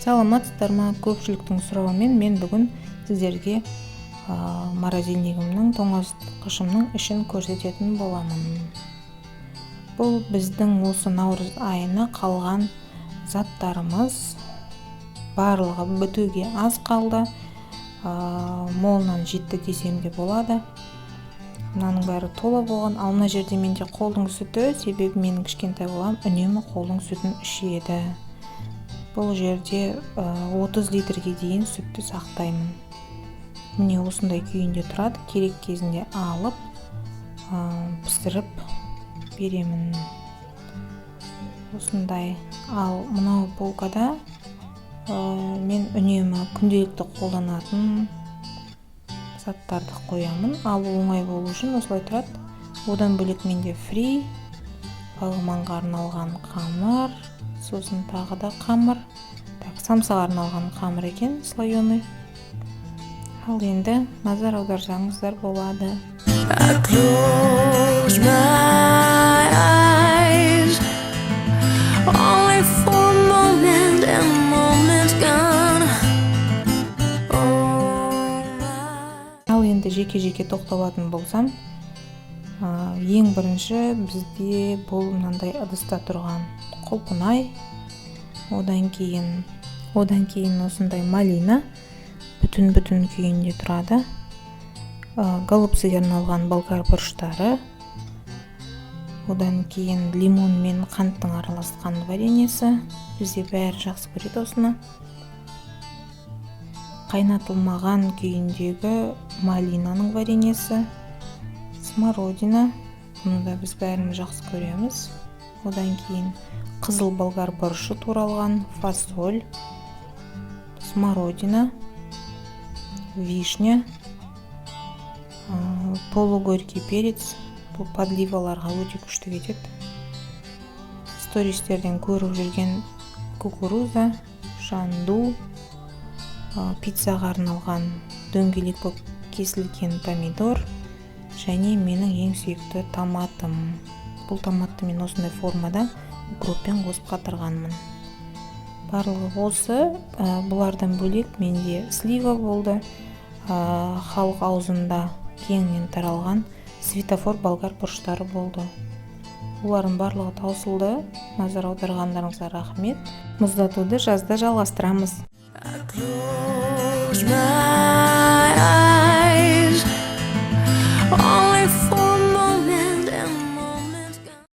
Саламатсыздар ма? Көпшіліктің сұрауымен мен бүгін сіздерге морозильнигімнің тоңазытқышымның ішін көрсететін боламын. Бұл біздің осы наурыз айына қалған заттарымыз. Барлығы бітуге аз қалды. Молынан жетті десем де болады. Мынаның бәрі тола болған. Ал мына жерде менде қолдың сүті, себебі менің кішкентай балам үнемі қолдың сүтін ішеді. Бұл жерде 30 литрге дейін сүтті сақтаймын. Міне осындай күйінде тұрады. Керек кезінде алып, пісіріп беремін. Осындай. Ал мынау полкада мен үнемі күнделікті қолданатын заттарды қоямын. Алу оңай болу үшін осылай тұрады. Одан бөлек менде фри, бағылманға арналған қамыр, сосын тағы да қамыр. Самсаға арналған қамыр екен, слоеный. Ал енді назар аударсаңыздар болады. I close my eyes only for a moment and a moment gone. Ал енді жеке-жеке тоқталатын болсам, ең бірінші бізде бұл мынандай ыдыста тұрған құлпынай, одан кейін осындай малина бүтін күйінде тұрады. Голубцыға арналған болгар бұрыштары, одан кейін лимон мен қанттың араласқан вареньесі, бізде бәрі жақсы көреді осыны. Қайнатылмаған күйіндегі малинаның вареньесі, смородина, бұны да біз бәріміз жақсы көреміз. Одан кейін қызыл болгар бұрышы туралған фасоль, смородина, вишня, полугорький перец, бұл подливаларға өте күшті кетеді. Стористерден көріп жүрген кукуруза, шанду, пиццаға арналған дөңгелек болып кесілген помидор және менің ең сүйікті томатым. Бұл томатты мен осындай формада укроппен қосып қатырғанмын. Барлығы осы. Бұлардан бөлек менде слива болды. Халық аузында кеңінен таралған светофор болгар бұрыштары болды. Олардың барлығы таусылды. Назар аударғандарыңызға рахмет. Мұздатуды жазда жалғастырамыз.